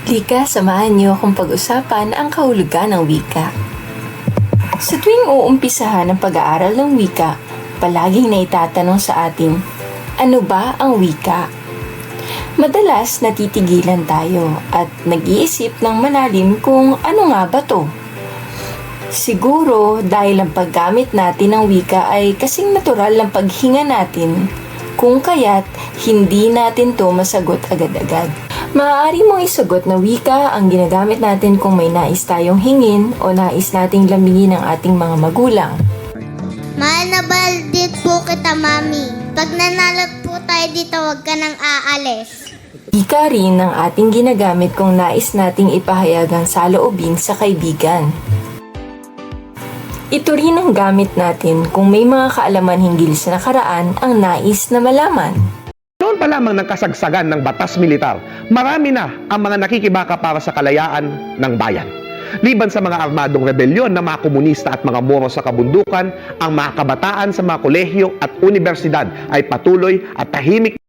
Lika, samahan niyo akong pag-usapan ang kahulugan ng wika. Sa tuwing uumpisahan ng pag-aaral ng wika, palaging naitatanong sa atin, ano ba ang wika? Madalas natitigilan tayo at nag-iisip ng malalim kung ano nga ba to. Siguro dahil ang paggamit natin ng wika ay kasing natural ng paghinga natin, kung kaya't hindi natin to masagot agad-agad. Maaari mong isagot na wika ang ginagamit natin kung may nais tayong hingin o nais nating lamingin ang ating mga magulang. Mahal na baldit po kita, Mami. Pag nanalo po tayo dito, huwag ka nang aalis. Wika rin ang ating ginagamit kung nais nating ipahayag ang saloobin sa kaibigan. Ito rin ang gamit natin kung may mga kaalaman hinggil sa nakaraan ang nais na malaman. Noon pa lamang ng kasagsagan ng batas militar, marami na ang mga nakikibaka para sa kalayaan ng bayan. Liban sa mga armadong rebelyon ng mga komunista at mga Moro sa kabundukan, ang mga kabataan sa mga kolehiyo at universidad ay patuloy at tahimik.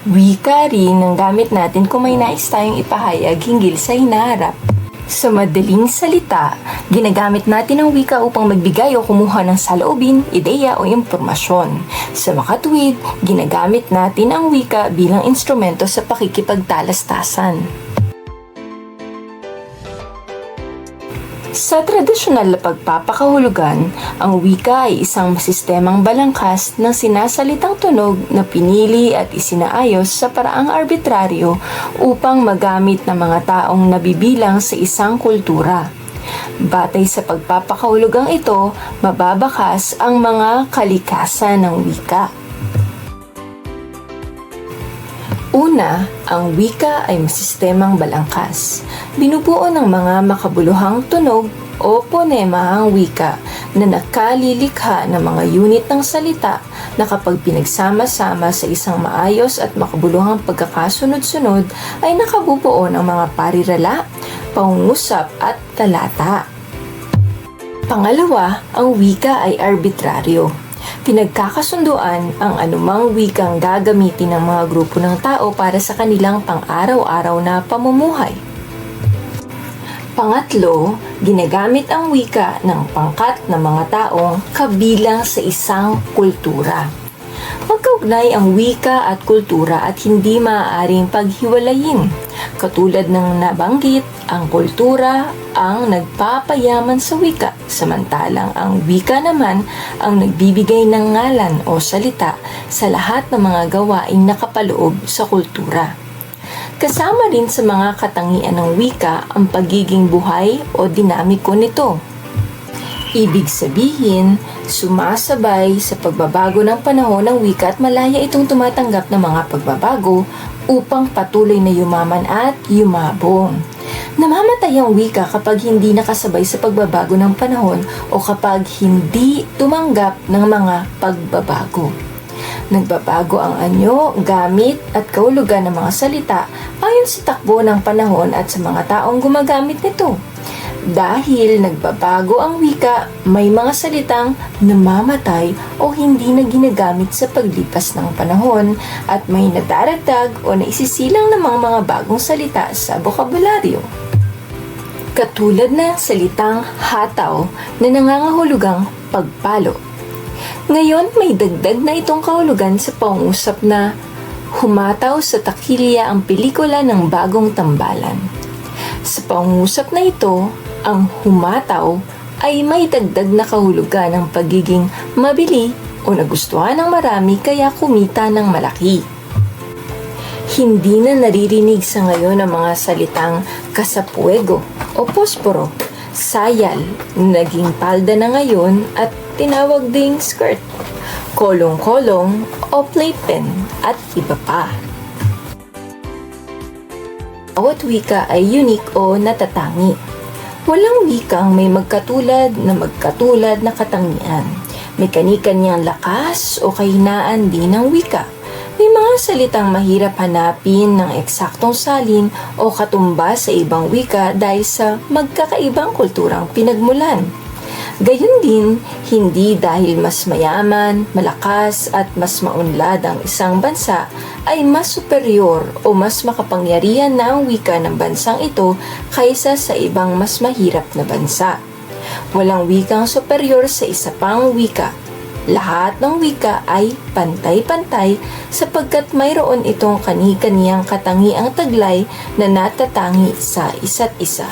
Wika rin ang gamit natin kung may nais tayong ipahayag hinggil sa hinaharap. Sa madaling salita, ginagamit natin ang wika upang magbigay o kumuha ng saloobin, ideya o impormasyon. Sa makatuwid, ginagamit natin ang wika bilang instrumento sa pakikipagtalastasan. Sa tradisyonal na pagpapakahulugan, ang wika ay isang masistemang balangkas ng sinasalitang tunog na pinili at isinaayos sa paraang arbitraryo upang magamit ng mga taong nabibilang sa isang kultura. Batay sa pagpapakahulugang ito, mababakas ang mga kalikasan ng wika. Una, ang wika ay masistemang balangkas. Binubuo ng mga makabuluhang tunog o ponema ang wika na nakalilikha ng mga unit ng salita na kapag pinagsama-sama sa isang maayos at makabuluhang pagkakasunod-sunod ay nakabubuo ng mga parirala, pangungusap at talata. Pangalawa, ang wika ay arbitraryo. Pinagkakasunduan ang anumang wikang gagamitin ng mga grupo ng tao para sa kanilang pang-araw-araw na pamumuhay. Pangatlo, ginagamit ang wika ng pangkat ng mga taong kabilang sa isang kultura. Magkaugnay ang wika at kultura at hindi maaaring paghiwalayin. Katulad ng nabanggit, ang kultura ang nagpapayaman sa wika, samantalang ang wika naman ang nagbibigay ng ngalan o salita sa lahat ng mga gawaing nakapaloob sa kultura. Kasama rin sa mga katangian ng wika ang pagiging buhay o dinamiko nito. Ibig sabihin, sumasabay sa pagbabago ng panahon ng wika at malaya itong tumatanggap ng mga pagbabago upang patuloy na yumaman at yumabong. Namamatay ang wika kapag hindi nakasabay sa pagbabago ng panahon o kapag hindi tumanggap ng mga pagbabago. Nagbabago ang anyo, gamit at kahulugan ng mga salita ayon sa takbo ng panahon at sa mga taong gumagamit nito. Dahil nagbabago ang wika, may mga salitang namamatay o hindi na ginagamit sa paglipas ng panahon at may nadaragdag o naisisilang namang mga bagong salita sa bokabularyo. Katulad ng salitang hataw na nangangahulugang pagpalo. Ngayon, may dagdag na itong kahulugan sa pangusap na humataw sa takilya ang pelikula ng Bagong Tambalan. Sa pangusap na ito, ang humataw ay may dagdag na kahulugan ng pagiging mabili o nagustuhan ng marami kaya kumita ng malaki. Hindi na naririnig sa ngayon ang mga salitang kasapuego o posporo, sayal, naging palda na ngayon at tinawag ding skirt, kolong-kolong o playpen at iba pa. Bawat wika ay unique o natatangi. Walang wikang may magkatulad na katangian. May kani-kanyang lakas o kahinaan din ng wika. May mga salitang mahirap hanapin ng eksaktong salin o katumbas sa ibang wika dahil sa magkakaibang kulturang pinagmulan. Gayun din, hindi dahil mas mayaman, malakas at mas maunlad ang isang bansa ay mas superior o mas makapangyarihan na ang wika ng bansang ito kaysa sa ibang mas mahirap na bansa. Walang wikang superior sa isa pang wika. Lahat ng wika ay pantay-pantay sapagkat mayroon itong kani-kaniyang katangiang taglay na natatangi sa isa't isa.